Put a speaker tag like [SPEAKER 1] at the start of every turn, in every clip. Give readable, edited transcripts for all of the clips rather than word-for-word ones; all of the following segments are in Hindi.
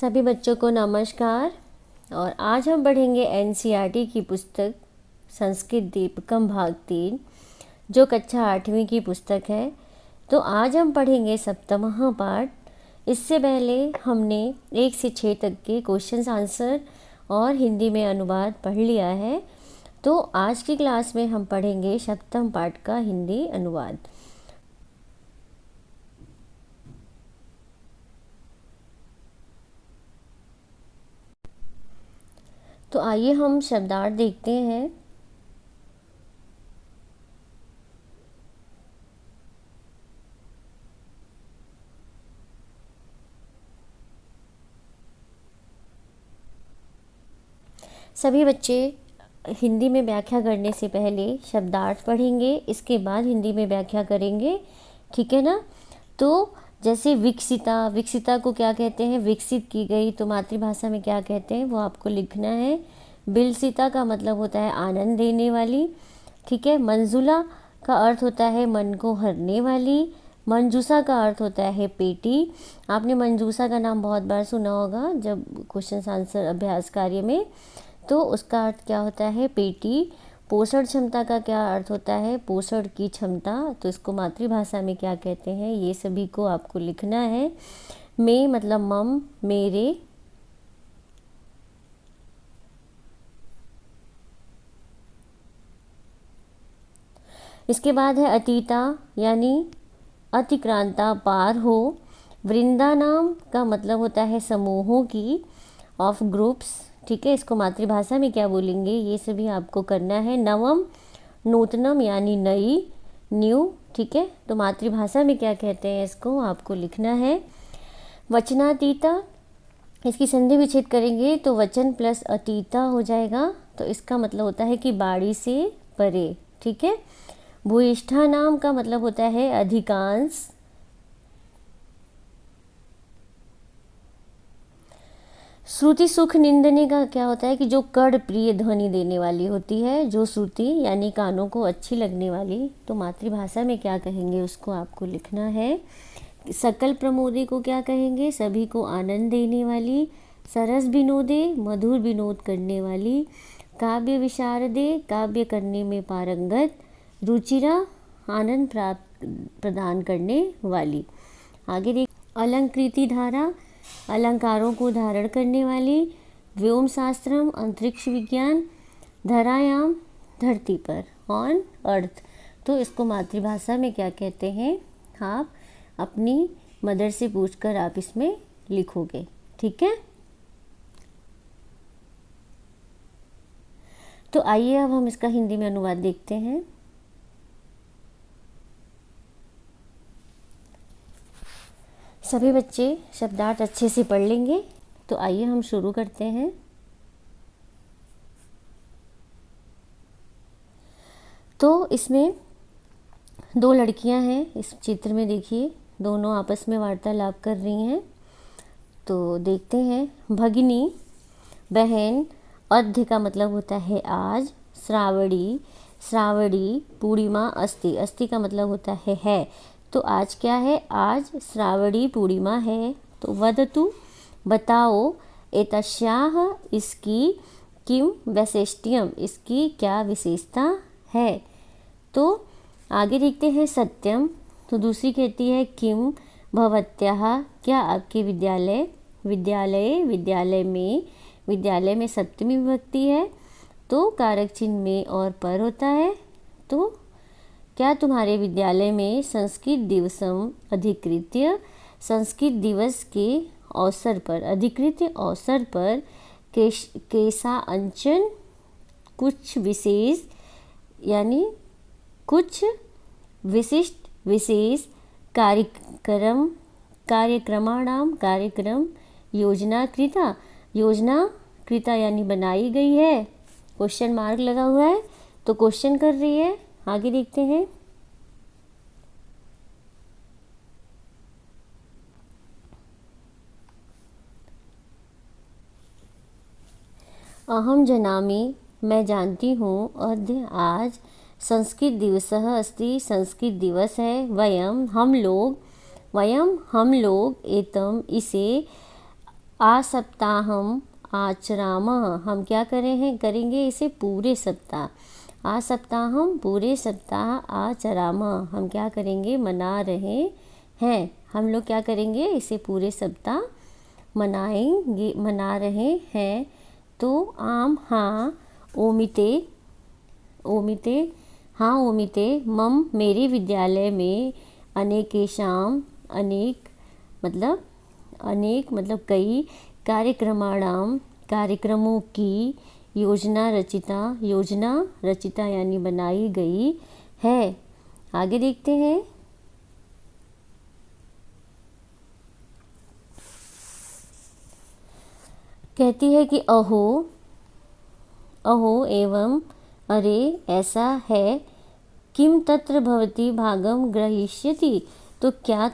[SPEAKER 1] सभी बच्चों को नमस्कार। और आज हम पढ़ेंगे एनसीईआरटी की पुस्तक संस्कृत दीपकम भाग 3, जो कक्षा 8वीं की पुस्तक है। तो आज हम पढ़ेंगे सप्तमः पाठ। इससे पहले हमने 1 से 6 तक के क्वेश्चंस आंसर और हिंदी में अनुवाद पढ़ लिया है। तो आज की क्लास में हम पढ़ेंगे सप्तम पाठ का हिंदी अनुवाद। तो आइए हम शब्दार्थ देखते हैं। सभी बच्चे हिंदी में व्याख्या करने से पहले शब्दार्थ पढ़ेंगे, इसके बाद हिंदी में व्याख्या करेंगे, ठीक है ना। तो जैसे विकसिता, विकसिता को क्या कहते हैं? विकसित की गई। तो मातृभाषा में क्या कहते हैं वो आपको लिखना है। बिलसिता का मतलब होता है आनंद देने वाली, ठीक है। मंजुला का अर्थ होता है मन को हरने वाली। मंजूसा का अर्थ होता है पेटी। आपने मंजूसा का नाम बहुत बार सुना होगा जब क्वेश्चन आंसर अभ्यास कार्य में। तो उसका अर्थ क्या होता है? पेटी। पोषण क्षमता का क्या अर्थ होता है? पोषण की क्षमता। तो इसको मातृभाषा में क्या कहते हैं ये सभी को आपको लिखना है। मैं मतलब मम, मेरे। इसके बाद है अतीता, यानी अतिक्रांता, पार हो। वृंदा नाम का मतलब होता है समूहों की, ऑफ ग्रुप्स, ठीक है। इसको मातृभाषा में क्या बोलेंगे ये सभी आपको करना है। नवम, नूतनम यानी नई, न्यू, ठीक है। तो मातृभाषा में क्या कहते हैं इसको आपको लिखना है। वचनातीता, इसकी संधि विच्छेद करेंगे तो वचन प्लस अतीता हो जाएगा। तो इसका मतलब होता है कि बाड़ी से परे, ठीक है। भूयिष्ठा नाम का मतलब होता है अधिकांश। श्रुति सुख निंदने का क्या होता है कि जो कड़ प्रिय ध्वनि देने वाली होती है, जो श्रुति यानी कानों को अच्छी लगने वाली। तो मातृभाषा में क्या कहेंगे उसको आपको लिखना है। सकल प्रमोदे को क्या कहेंगे? सभी को आनंद देने वाली। सरस विनोदे, मधुर विनोद करने वाली। काव्य विशारदे, काव्य करने में पारंगत। रुचिरा, आनंद प्राप्त प्रदान करने वाली। आगे देख, अलंकृति धारा, अलंकारों को धारण करने वाली। व्योम शास्त्रम, अंतरिक्ष विज्ञान। धरायाम, धरती पर, ऑन अर्थ। तो इसको मातृभाषा में क्या कहते हैं आप अपनी मदर से पूछकर आप इसमें लिखोगे, ठीक है। तो आइए अब हम इसका हिंदी में अनुवाद देखते हैं। सभी बच्चे शब्दार्थ अच्छे से पढ़ लेंगे। तो आइए हम शुरू करते हैं। तो इसमें 2 लड़कियां हैं इस चित्र में, देखिए दोनों आपस में वार्तालाप कर रही हैं। तो देखते हैं। भगिनी बहन, अद्य का मतलब होता है आज। श्रावणी, श्रावणी। पूर्णिमा अस्ति, अस्ति का मतलब होता है। तो आज क्या है? आज श्रावणी पूर्णिमा है। तो वदतु, बताओ। एतस्याः, इसकी। किम वैशिष्ट्यम, इसकी क्या विशेषता है। तो आगे देखते हैं। सत्यम, तो दूसरी कहती है किम भवत्याः, क्या आपके विद्यालय। विद्यालय, विद्यालय में सप्तमी विभक्ति है। तो कारक चिन्ह में और पर होता है। तो क्या तुम्हारे विद्यालय में संस्कृत दिवसम अधिकृत्य, संस्कृत दिवस के अवसर पर, अधिकृत्य अवसर पर केसा अंचन, कुछ विशेष यानी कुछ विशिष्ट विशेष कार्यक्रम, कार्यक्रमाणाम, कार्यक्रम। योजना कृता, योजना कृता यानी बनाई गई है। क्वेश्चन मार्क लगा हुआ है तो क्वेश्चन कर रही है। आगे देखते हैं। अहम जानामि, मैं जानती हूँ। अद्य, आज। संस्कृत दिवसः अस्ति, संस्कृत दिवस है। वयम, हम लोग। एतम, इसे। आ सप्ताहम आचरामः, हम क्या करेंगे इसे पूरे सप्ताह। आ सप्ताहम पूरे सप्ताह आचरामः, हम क्या करेंगे मना रहे हैं। हम लोग क्या करेंगे इसे पूरे सप्ताह मनाएंगे, मना रहे हैं। तो आम हाँ ओमिते, ओमिते हाँ ओमिते मम मेरे विद्यालय में अनेकेषाम, अनेक मतलब कई, कार्यक्रमाणाम कार्यक्रमों की, योजना रचिता यानी बनाई गई है। आगे देखते हैं। कहती है कि अहो एवं अरे ऐसा है, किम तत्र भवती भागम ग्रहीष्यति, तो क्या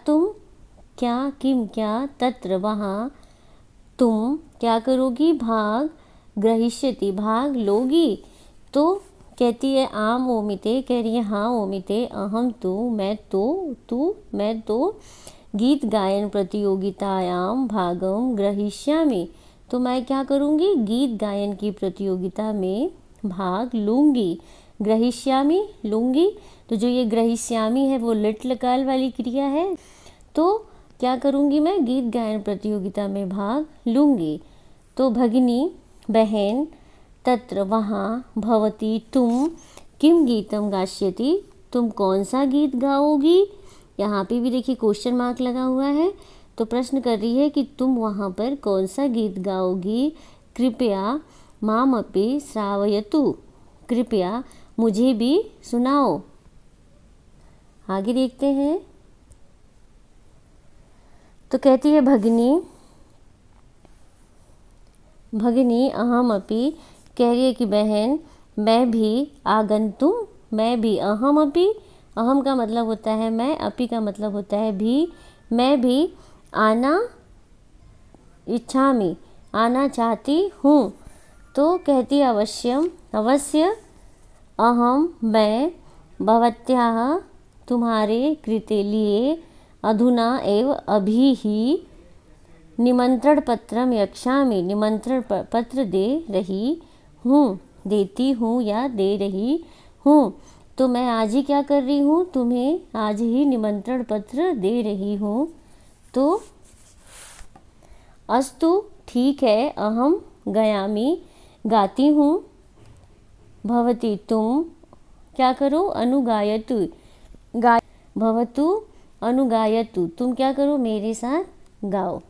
[SPEAKER 1] तत्र वहाँ तुम क्या करोगी, भाग ग्रहीष्यति भाग लोगी। तो कहती है आम ओमिते, कह रही है हाँ ओमिते, अहम मैं तो गीत गायन प्रतियोगितायाम भागम ग्रहीष्यामि, तो मैं क्या करूँगी गीत गायन की प्रतियोगिता में भाग लूँगी। ग्रहीष्यामि लूँगी, तो जो ये ग्रहीष्यामि है वो लिट लकार वाली क्रिया है, तो क्या करूँगी मैं गीत गायन प्रतियोगिता में भाग लूँगी। तो भगिनी बहन, तत्र वहाँ, भवती तुम, किम गीतम गास्यति तुम कौन सा गीत गाओगी। यहाँ पे भी देखिए क्वेश्चन मार्क लगा हुआ है, तो प्रश्न कर रही है कि तुम वहाँ पर कौन सा गीत गाओगी। कृपया मामपि श्रावयतु, कृपया मुझे भी सुनाओ। आगे देखते हैं। तो कहती है भगिनी अहमपि, कह रही है कि बहन मैं भी, आगंतुम मैं भी, अहमपि अहम का मतलब होता है मैं, अपि का मतलब होता है भी, मैं भी आना इच्छामि आना चाहती हूँ। तो कहती है अवश्य अहम मैं, भवत्याः तुम्हारे कृते लिए, अधुना एव अभी ही, निमंत्रण पत्रम यक्षामि निमंत्रण पत्र दे रही हूँ, देती हूँ या दे रही हूँ। तो मैं आज ही क्या कर रही हूँ, तुम्हें आज ही निमंत्रण पत्र दे रही हूँ। तो अस्तु ठीक है, अहम गायामि गाती हूँ, भवती तुम क्या करो अनुगायतु भवतु अनुगायतु तुम क्या करो मेरे साथ गाओ।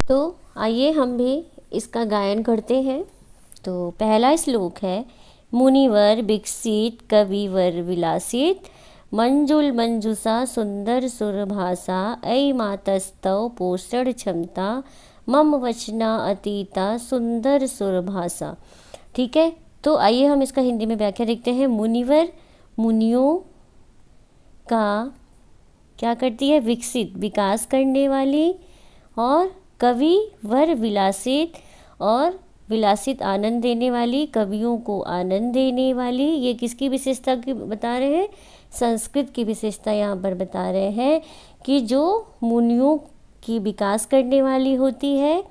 [SPEAKER 1] तो आइए हम भी इसका गायन करते हैं। तो पहला श्लोक है, मुनिवर विकसित कविवर विलासित, मंजुल मंजुषा सुंदर सुरभाषा, ऐ मातस्तव पोषण क्षमता, मम वचना अतीता सुंदर सुरभाषा। ठीक है, तो आइए हम इसका हिंदी में व्याख्या देखते हैं। मुनिवर मुनियों का क्या करती है, विकसित विकास करने वाली, और कवि वर विलासित और विलासित आनंद देने वाली, कवियों को आनंद देने वाली। ये किसकी विशेषता की बता रहे हैं, संस्कृत की विशेषता यहाँ पर बता रहे हैं कि जो मुनियों की विकास करने वाली होती है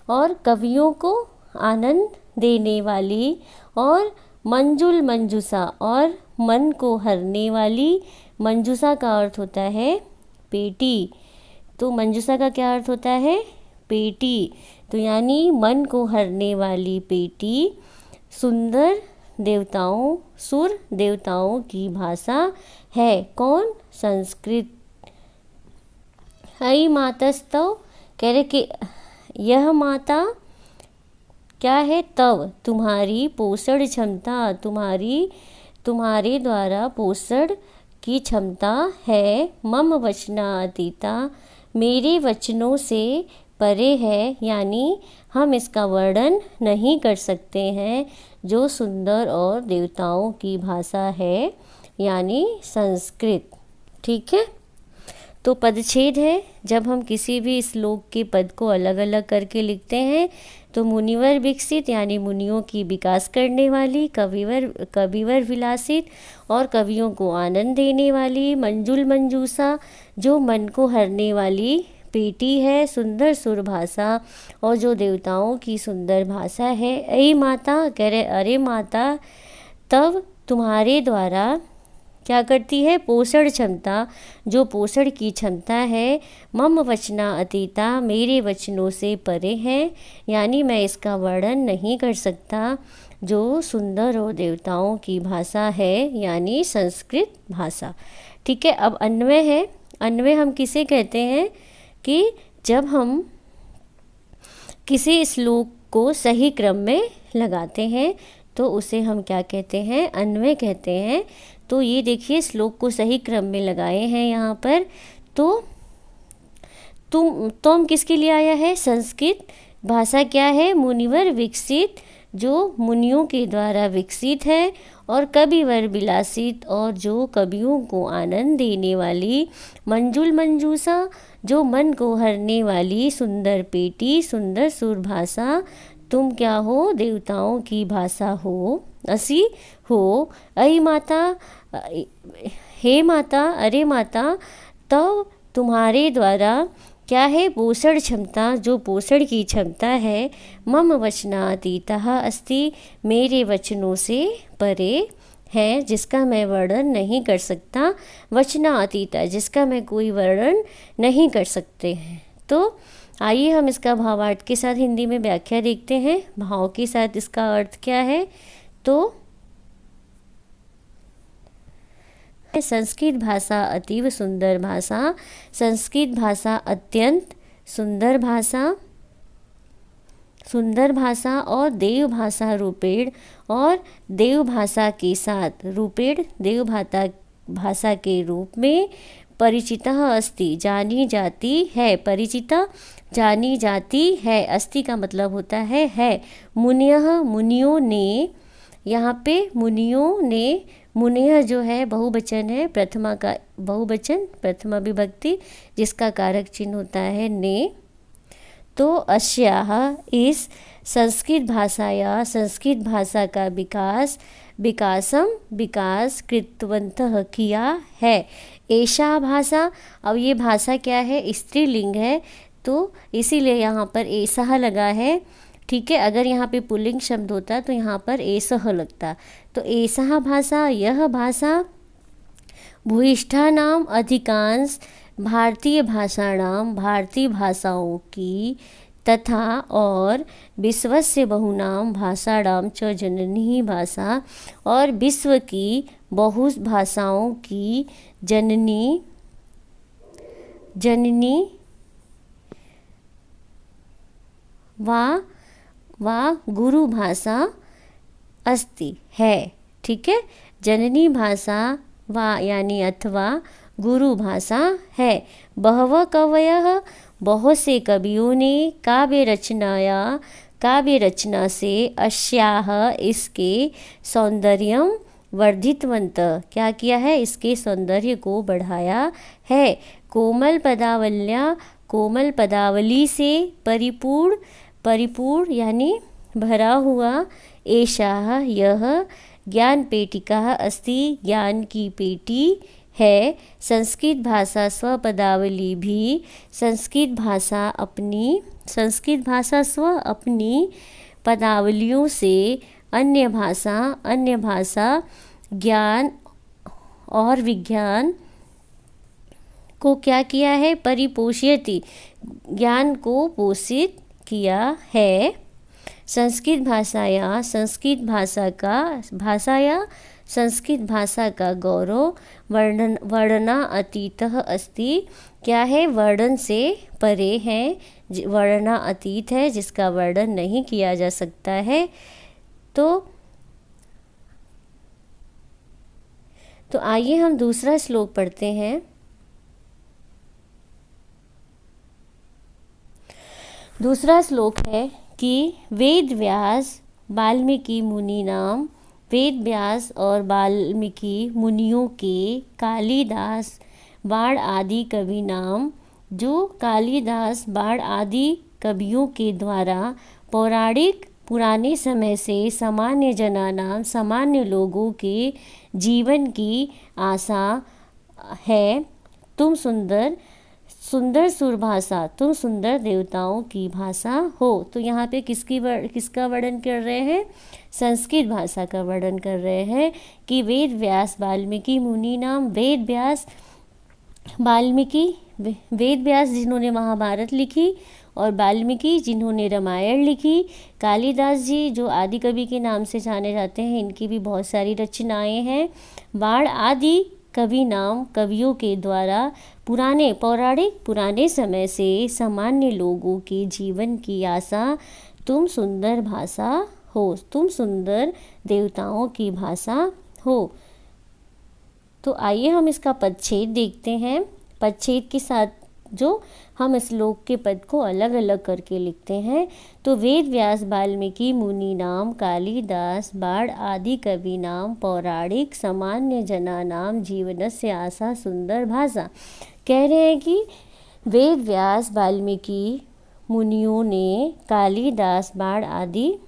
[SPEAKER 1] और कवियों को आनंद देने वाली, और मंजुल मंजुषा और मन को हरने वाली। मंजुषा का अर्थ होता है पेटी, तो मंजुषा का क्या अर्थ होता है, पेटी, तो यानी मन को हरने वाली पेटी, सुंदर देवताओं सुर देवताओं की भाषा है। कौन, संस्कृत। हई मातस्तव, कह रहे कि यह माता क्या है, तव तुम्हारी, पोषण क्षमता तुम्हारे द्वारा पोषण की क्षमता है, मम वचनातीता मेरे वचनों से परे है, यानी हम इसका वर्णन नहीं कर सकते हैं, जो सुंदर और देवताओं की भाषा है, यानी संस्कृत। ठीक है, तो पदच्छेद है, जब हम किसी भी श्लोक के पद को अलग अलग करके लिखते हैं तो मुनिवर विकसित यानी मुनियों की विकास करने वाली, कविवर विलासित और कवियों को आनंद देने वाली, मंजुल मंजूसा जो मन को हरने वाली पेटी है, सुंदर सुर भाषा और जो देवताओं की सुंदर भाषा है। ऐ माता, कह रहे अरे माता, तब तुम्हारे द्वारा क्या करती है, पोषण क्षमता, जो पोषण की क्षमता है, मम वचना अतीता, मेरे वचनों से परे है, यानी मैं इसका वर्णन नहीं कर सकता, जो सुंदर और देवताओं की भाषा है, यानी संस्कृत भाषा। ठीक है, अब अन्वय है। अन्वय हम किसे कहते हैं कि जब हम किसी श्लोक को सही क्रम में लगाते हैं तो उसे हम क्या कहते हैं, अन्वय कहते हैं। तो ये देखिए श्लोक को सही क्रम में लगाए हैं यहाँ पर। तो तुम किसके लिए आया है, संस्कृत भाषा क्या है, मुनिवर विकसित, जो मुनियों के द्वारा विकसित है, और कविवर विलासित और जो कवियों को आनंद देने वाली, मंजुल मंजूसा जो मन को हरने वाली, सुंदर पेटी, सुंदर सुर भाषा, तुम क्या हो, देवताओं की भाषा हो, असी हो। ऐ माता, हे माता, अरे माता, तो तुम्हारे द्वारा क्या है, पोषण क्षमता, जो पोषण की क्षमता है, मम वचनातीतः अस्ति, मेरे वचनों से परे है, जिसका मैं वर्णन नहीं कर सकता, वचनातीता, जिसका मैं कोई वर्णन नहीं कर सकते हैं। तो आइए हम इसका भावार्थ के साथ हिंदी में व्याख्या देखते हैं, भाव के साथ इसका अर्थ क्या है। तो संस्कृत भाषा अतीव सुंदर भाषा, संस्कृत भाषा अत्यंत सुंदर भाषा और देव भाषा रूपेण, और देव भाषा के साथ रूपेण, देव भाषा के रूप में परिचिता अस्ति, जानी जाती है, परिचिता जानी जाती है, अस्ति का मतलब होता है। मुनियः, मुनियों ने, यहाँ पे मुनियों ने, मुनियः जो है बहुवचन है, प्रथमा का बहुवचन, प्रथमा विभक्ति, जिसका कारक चिन्ह होता है ने। तो अस्याः, इस संस्कृत भाषा का विकास कृतवन्तः किया है। एषा भाषा, अब ये भाषा क्या है, स्त्रीलिंग है, तो इसीलिए यहाँ पर एषः लगा है। ठीक है, अगर यहाँ पे पुल्लिंग शब्द होता तो यहाँ पर एषः लगता। तो एषः भाषा, यह भाषा, भूयिष्ठानाम अधिकांश भारतीय भाषाओं की, तथा और विश्वस्य बहुनाम भाषाणाम च जननी भाषा, और विश्व की बहु भाषाओं की जननी वा गुरु भाषा अस्ति है। ठीक है, जननी भाषा वा यानी अथवा गुरु भाषा है। बहवः कवयः, बहुत से कवियों ने काव्य रचना से अस्याः, इसके सौंदर्यम वर्धितवंत, क्या किया है, इसके सौंदर्य को बढ़ाया है। कोमल पदावली से परिपूर्ण यानी भरा हुआ, एषा यह, ज्ञान पेटिका अस्ति, ज्ञान की पेटी है। संस्कृत भाषा स्वपदावली भी, संस्कृत भाषा स्व अपनी पदावलियों से अन्य भाषा ज्ञान और विज्ञान को क्या किया है, परिपोषयति, ज्ञान को पोषित किया है। संस्कृत भाषा का गौरव वर्णना अतीतः अस्ति, क्या है, वर्णन से परे है, वर्णना अतीत है, जिसका वर्णन नहीं किया जा सकता है। तो आइए हम दूसरा श्लोक पढ़ते हैं। दूसरा श्लोक है कि वेद व्यास और वाल्मीकि मुनियों के, कालिदास बाण आदि कवि नाम, जो कालिदास बाण आदि कवियों के द्वारा पौराणिक पुराने समय से सामान्य जनानाम सामान्य लोगों के जीवन की आशा है। तुम सुंदर सुंदर सुरभाषा, तुम सुंदर देवताओं की भाषा हो। तो यहाँ पे किसका वर्णन कर रहे हैं? संस्कृत भाषा का वर्णन कर रहे हैं कि वेद व्यास वाल्मीकि मुनि नाम, वेद व्यास जिन्होंने महाभारत लिखी और वाल्मीकि जिन्होंने रामायण लिखी, कालिदास जी जो आदि कवि के नाम से जाने जाते हैं, इनकी भी बहुत सारी रचनाएं हैं। बाढ़ आदि कवि नाम कवियों के द्वारा पौराणिक पुराने समय से सामान्य लोगों के जीवन की आशा, तुम सुंदर भाषा हो, तुम सुंदर देवताओं की भाषा हो। तो आइए हम इसका पदच्छेद देखते हैं। पदच्छेद के साथ जो हम श्लोक के पद को अलग अलग करके लिखते हैं। तो वेद व्यास वाल्मीकि मुनि नाम, कालिदास बाढ़ आदि कवि नाम, पौराणिक सामान्य जना नाम, जीवनस्य आशा सुंदर भाषा। कह रहे हैं कि वेद व्यास वाल्मीकि मुनियों ने कालिदास बाढ़ आदि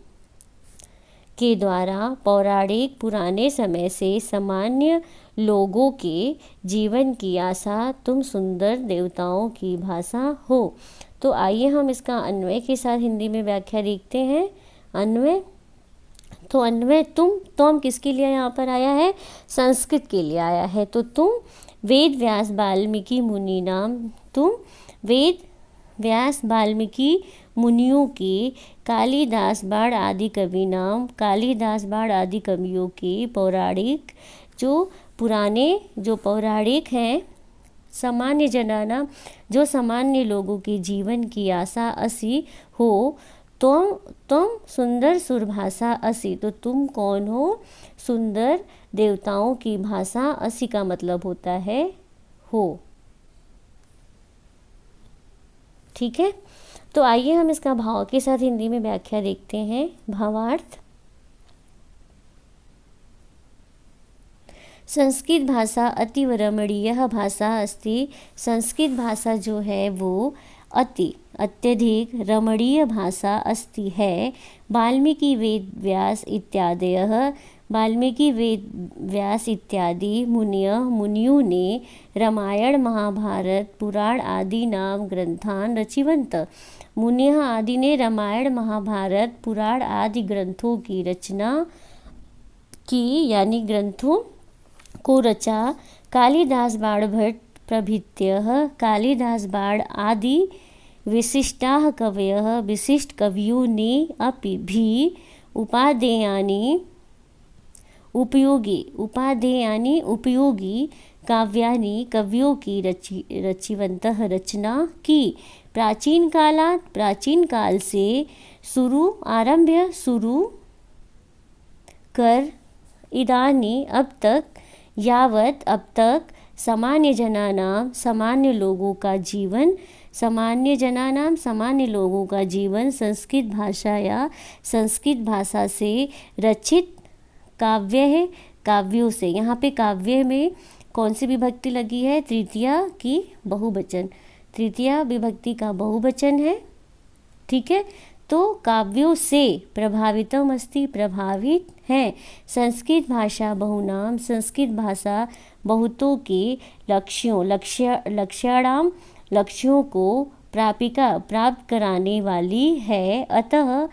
[SPEAKER 1] के द्वारा पौराणिक पुराने समय से सामान्य लोगों के जीवन की आशा, तुम सुंदर देवताओं की भाषा हो। तो आइए हम इसका अन्वय के साथ हिंदी में व्याख्या देखते हैं। अन्वय, तो अन्वय तुम किसके लिए यहाँ पर आया है? संस्कृत के लिए आया है। तो तुम वेद व्यास वाल्मीकि मुनि नाम, तुम वेद व्यास वाल्मीकि मुनियों के, कालिदास बाढ़ आदि कवि नाम, कालिदास बाढ़ आदि कवियों के, पौराणिक जो पौराणिक हैं, सामान्य जनाना जो सामान्य लोगों के जीवन की आशा असी हो। तुम सुंदर सुरभाषा असी, तो तुम कौन हो? सुंदर देवताओं की भाषा। असी का मतलब होता है हो। ठीक है, तो आइए हम इसका भाव के साथ हिंदी में व्याख्या देखते हैं। भावार्थ, संस्कृत भाषा अतीव रमणीय भाषा अस्ति। संस्कृत भाषा जो है वो अत्यधिक रमणीय भाषा अस्ति है। वाल्मीकि वेद व्यास इत्यादि मुनियों ने रामायण महाभारत पुराण आदि नाम ग्रंथान रचिवंत। मुनियः आदि ने रामायण महाभारत पुराण आदि ग्रंथों की रचना की, यानी ग्रंथों को रचा। कालिदास बाढ़ भट्ट प्रभृत्यः, कालिदास बाढ़ आदि विशिष्टाः कवयः, विशिष्ट कवियों ने अपि भी उपादेयानि उपयोगी काव्यानि कवियों की रचिवंतः रचना की। प्राचीन काल से शुरू कर इदानी अब तक सामान्य लोगों का जीवन संस्कृत भाषा या संस्कृत भाषा से रचित काव्य है, काव्यों से। यहाँ पे काव्य में कौन सी विभक्ति लगी है? तृतीया की बहुवचन, तृतीया विभक्ति का बहुवचन है। ठीक है, तो काव्यों से प्रभावितम अस्ति, प्रभावित हैं। संस्कृत भाषा बहुनाम, संस्कृत भाषा बहुतों के लक्ष्यों को प्राप्त कराने वाली है। अतः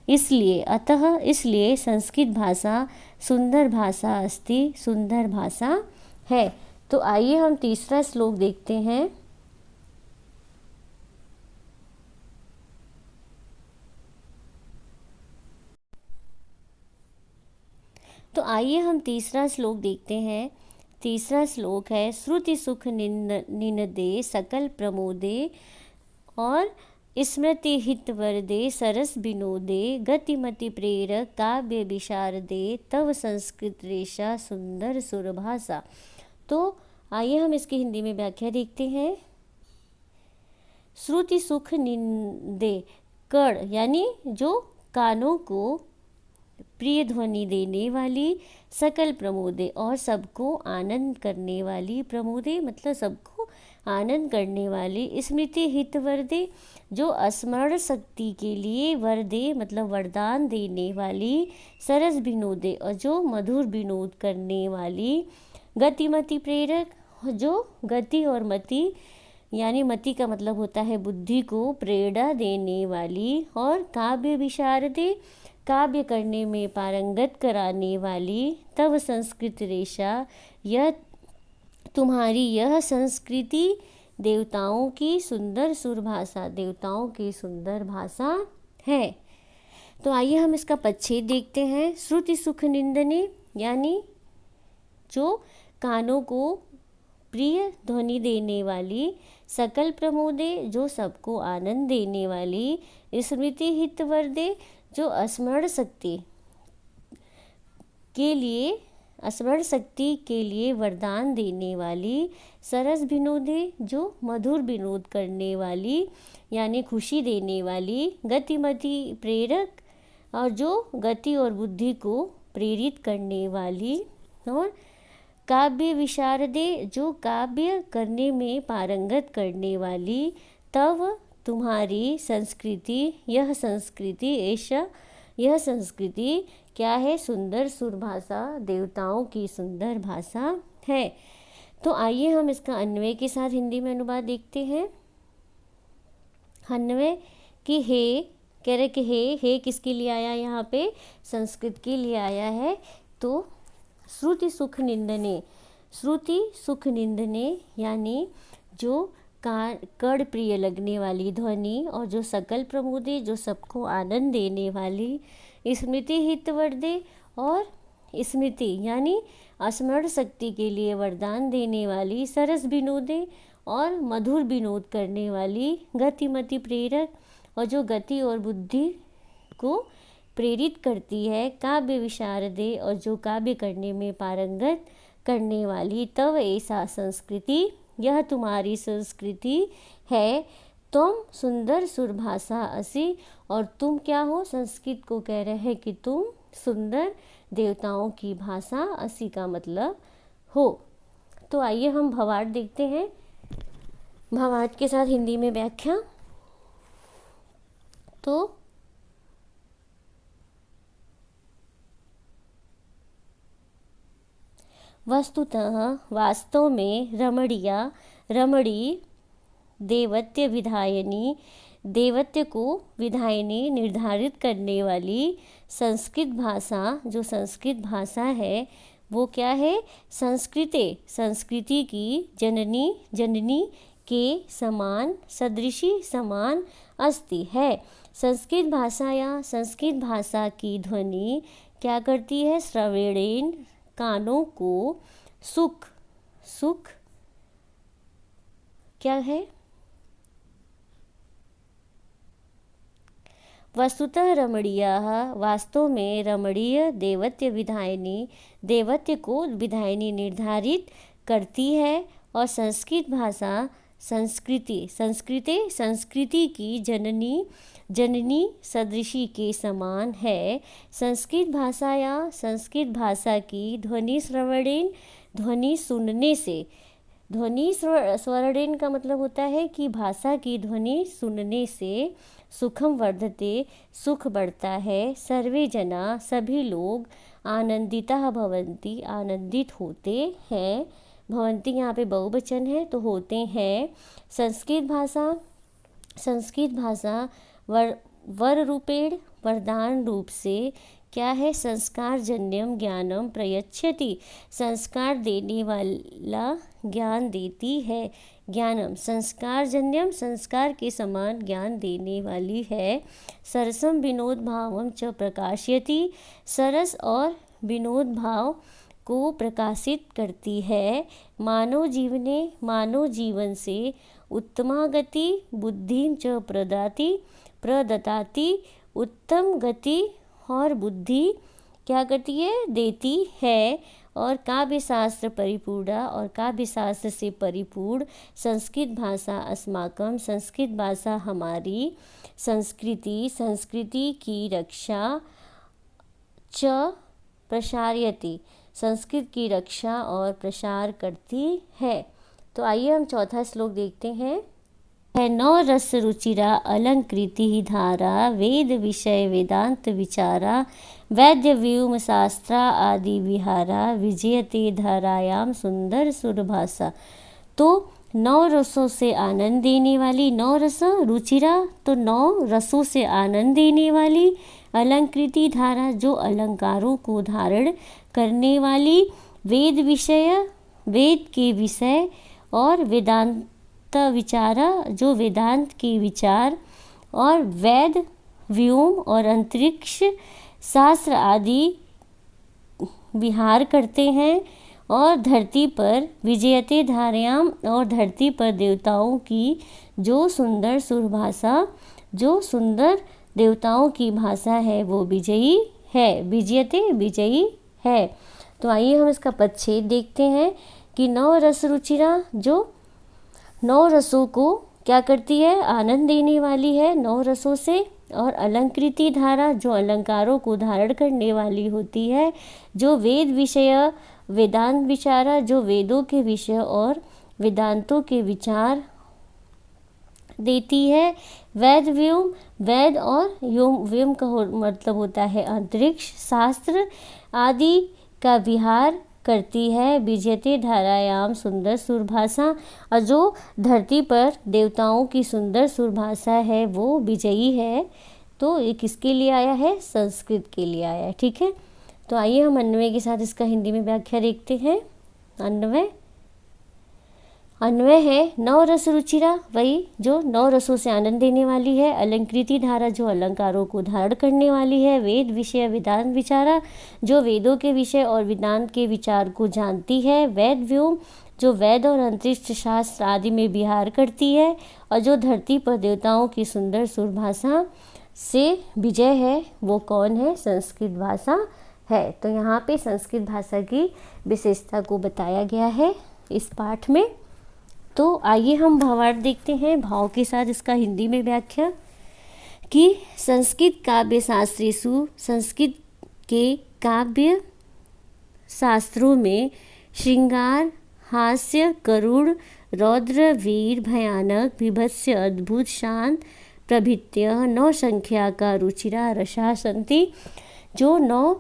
[SPEAKER 1] इसलिए संस्कृत भाषा सुंदर भाषा अस्ति, सुंदर भाषा है। तो आइए हम तीसरा श्लोक देखते हैं। तीसरा श्लोक है श्रुति सुख निनदे सकल प्रमोदे और स्मृति हित वरदे सरस विनोदे गतिमति प्रेरक काव्य विशारदे तव संस्कृत रेशा सुंदर सुरभाषा। तो आइए हम इसकी हिंदी में व्याख्या देखते हैं। श्रुति सुख निंदे, कर्ण यानी जो कानों को प्रिय ध्वनि देने वाली, सकल प्रमोदे और सबको आनंद करने वाली, प्रमोदे मतलब सबको आनंद करने वाली। स्मृति हित वरदे, जो स्मरण शक्ति के लिए वरदे मतलब वरदान देने वाली। सरस विनोदे, और जो मधुर विनोद करने वाली। गतिमति प्रेरक, जो गति और मति यानी मति का मतलब होता है बुद्धि को प्रेरणा देने वाली। और काव्य विशारदे, काव्य करने में पारंगत कराने वाली। तव संस्कृत रेशा, यह तुम्हारी यह संस्कृति देवताओं की सुंदर सुर भाषा, देवताओं की सुंदर भाषा है। तो आइए हम इसका पच्छेद देखते हैं। श्रुति सुख निंदने, यानी जो कानों को प्रिय ध्वनि देने वाली। सकल प्रमोदे, जो सबको आनंद देने वाली। स्मृति हित वरदे, जो स्मरण शक्ति के लिए वरदान देने वाली। सरस विनोदे, जो मधुर विनोद करने वाली यानी खुशी देने वाली। गतिमति प्रेरक, और जो गति और बुद्धि को प्रेरित करने वाली। और काव्य विशारदे, जो काव्य करने में पारंगत करने वाली। तव तुम्हारी संस्कृति, यह संस्कृति ऐसा, यह संस्कृति क्या है? सुंदर सुर भाषा, देवताओं की सुंदर भाषा है। तो आइए हम इसका अन्वय के साथ हिंदी में अनुवाद देखते हैं। अन्वय कि हे, कह रहे कि हे किसके लिए आया यहाँ पे? संस्कृत के लिए आया है। तो श्रुति सुख निंदने, श्रुति सुख निंदने यानी जो कर्ण प्रिय लगने वाली ध्वनि, और जो सकल प्रमोदे, जो सबको आनंद देने वाली। स्मृति हित वरदे, और स्मृति यानी स्मरण शक्ति के लिए वरदान देने वाली। सरस विनोदे, और मधुर विनोद करने वाली। गतिमति प्रेरक, और जो गति और बुद्धि को प्रेरित करती है। काव्य विशारदे, और जो काव्य करने में पारंगत करने वाली। तव ऐसा संस्कृति, यह तुम्हारी संस्कृति है। तुम सुंदर सुर भाषा असी, और तुम क्या हो? संस्कृत को कह रहे हैं कि तुम सुंदर देवताओं की भाषा असी का मतलब हो। तो आइए हम भावार्थ देखते हैं। भावार्थ के साथ हिंदी में व्याख्या। तो वस्तुतः, वास्तव में, रमणी देवत्य विधायनी, देवत्य को विधायनी निर्धारित करने वाली। संस्कृत भाषा, जो संस्कृत भाषा है वो क्या है? संस्कृति की जननी के समान, सदृशी समान अस्ति है। संस्कृत भाषा या संस्कृत भाषा की ध्वनि क्या करती है? श्रवणेन, कानों को सुख क्या है? वस्तुतः रमणीयः, वास्तव में रमणीय की विधायनी निर्धारित करती है। और संस्कृत भाषा संस्कृति की जननी सदृशी के समान है। संस्कृत भाषा या संस्कृत भाषा की ध्वनि श्रवणेन, ध्वनि सुनने से, ध्वनि श्रवणेन का मतलब होता है कि भाषा की ध्वनि सुनने से सुखम वर्धते, सुख बढ़ता है। सर्वे जना, सभी लोग, आनंदितः भवन्ति, आनंदित होते हैं। भवन्ति यहाँ पे बहुवचन है तो होते हैं। संस्कृत भाषा वर रूपेण, वरदान रूप से क्या है? संस्कार जन्यम ज्ञानम प्रयच्छति, संस्कार देने वाला ज्ञान देती है। ज्ञानम संस्कार जन्यम, संस्कार के समान ज्ञान देने वाली है। सरसम विनोद भावम च प्रकाशयति, सरस और विनोद भाव को प्रकाशित करती है। मानव जीवन से उत्तमा गति बुद्धि च प्रददाति, उत्तम गति और बुद्धि क्या करती है? देती है। और काव्य शास्त्र परिपूर्णा, और काव्य शास्त्र से परिपूर्ण। संस्कृत भाषा अस्माकम, संस्कृत भाषा हमारी। संस्कृति की रक्षा च प्रसारयति, संस्कृत की रक्षा और प्रसार करती है। तो आइए हम चौथा श्लोक देखते हैं। है नौ रस रुचिरा अलंकृति धारा, वेद विषय वेदांत विचारा, वैद्य व्योम शास्त्रा आदि विहारा, विजयते धारायाम सुंदर सुरभाषा। तो 9 रसों से आनंद देने वाली, 9 रस रुचिरा तो 9 रसों से आनंद देने वाली, अलंकृति धारा जो अलंकारों को धारण करने वाली, वेद विषय वेद के विषय, और वेदांत विचारा जो वेदांत के विचार, और वेद व्योम और अंतरिक्ष शास्त्र आदि विहार करते हैं, और धरती पर विजयते धारयाम और धरती पर देवताओं की जो सुंदर सुरभाषा, जो सुंदर देवताओं की भाषा है वो विजयी है, विजयते विजयी है। तो आइए हम इसका पदच्छेद देखते हैं कि 9 रस रुचिरा जो 9 रसों को क्या करती है, आनंद देने वाली है 9 रसों से, और अलंकृति धारा जो अलंकारों को धारण करने वाली होती है, जो वेद विषय वेदांत विचारा जो वेदों के विषय और वेदांतों के विचार देती है, वेद व्योम वेद और व्योम का मतलब होता है अंतरिक्ष शास्त्र आदि का विहार करती है, विजयते धारायाम सुंदर सुरभाषा, और जो धरती पर देवताओं की सुंदर सुरभाषा है वो विजयी है। तो ये किसके लिए आया है, संस्कृत के लिए आया है। ठीक है, तो आइए हम अन्वय के साथ इसका हिंदी में व्याख्या देखते हैं। अन्वय है 9 रस रुचिरा वही जो 9 रसों से आनंद देने वाली है, अलंकृति धारा जो अलंकारों को धारण करने वाली है, वेद विषय वेदांत विचारा जो वेदों के विषय और वेदांत के विचार को जानती है, वेद व्योम जो वेद और अंतरिक्ष शास्त्र आदि में विहार करती है, और जो धरती पर देवताओं की सुंदर सुरभाषा से विजय है, वो कौन है, संस्कृत भाषा है। तो यहाँ पे संस्कृत भाषा की विशेषता को बताया गया है इस पाठ में। तो आइए हम भावार्थ देखते हैं भाव के साथ इसका हिंदी में व्याख्या कि संस्कृत काव्य शास्त्रेषु संस्कृत के काव्य शास्त्रों में श्रृंगार हास्य करुण रौद्र वीर भयानक बीभत्स्य अद्भुत शांत प्रभृत्य 9 संख्या का रुचिरा रसा सन्ति, जो 9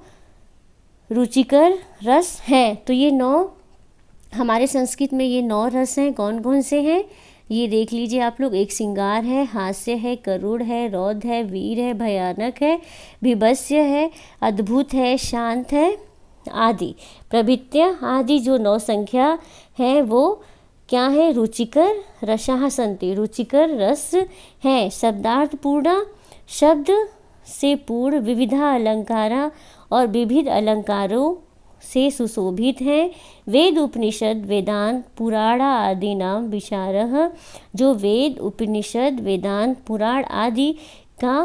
[SPEAKER 1] रुचिकर रस हैं। तो ये 9 हमारे संस्कृत में ये 9 रस हैं, कौन कौन से हैं ये देख लीजिए आप लोग। एक श्रृंगार है, हास्य है, करुण है, रौद्र है, वीर है, भयानक है, बीभत्स्य है, अद्भुत है, शांत है आदि। प्रभृत्य आदि जो 9 संख्या है वो क्या है, रुचिकर रसाः सन्ति, रुचिकर रस हैं। शब्दार्थ पूर्ण शब्द से पूर्ण, विविधा अलंकारा और विविध अलंकारों से सुशोभित हैं। वेद उपनिषद वेदांत पुराण आदि नाम विचारः जो वेद उपनिषद वेदांत पुराण आदि का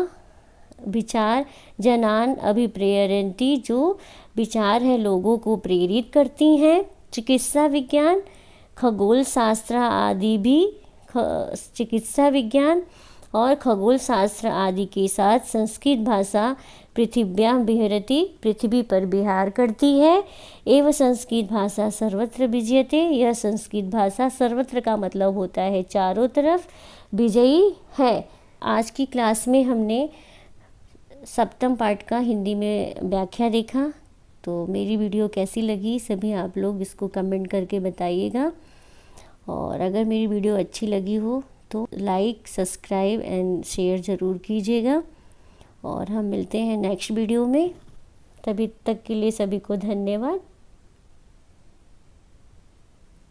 [SPEAKER 1] विचार जनान अभिप्रेरयन्ति जो विचार है लोगों को प्रेरित करती हैं। चिकित्सा विज्ञान खगोल शास्त्र आदि भी चिकित्सा विज्ञान और खगोल शास्त्र आदि के साथ संस्कृत भाषा पृथिव्यां विहरति पृथ्वी पर विहार करती है। एवं संस्कृत भाषा सर्वत्र विजयते, यह संस्कृत भाषा सर्वत्र का मतलब होता है चारों तरफ विजयी है। आज की क्लास में हमने सप्तम पाठ का हिंदी में व्याख्या देखा। तो मेरी वीडियो कैसी लगी सभी आप लोग इसको कमेंट करके बताइएगा, और अगर मेरी वीडियो अच्छी लगी हो तो लाइक सब्सक्राइब एंड शेयर ज़रूर कीजिएगा, और हम मिलते हैं नेक्स्ट वीडियो में। तभी तक के लिए सभी को धन्यवाद।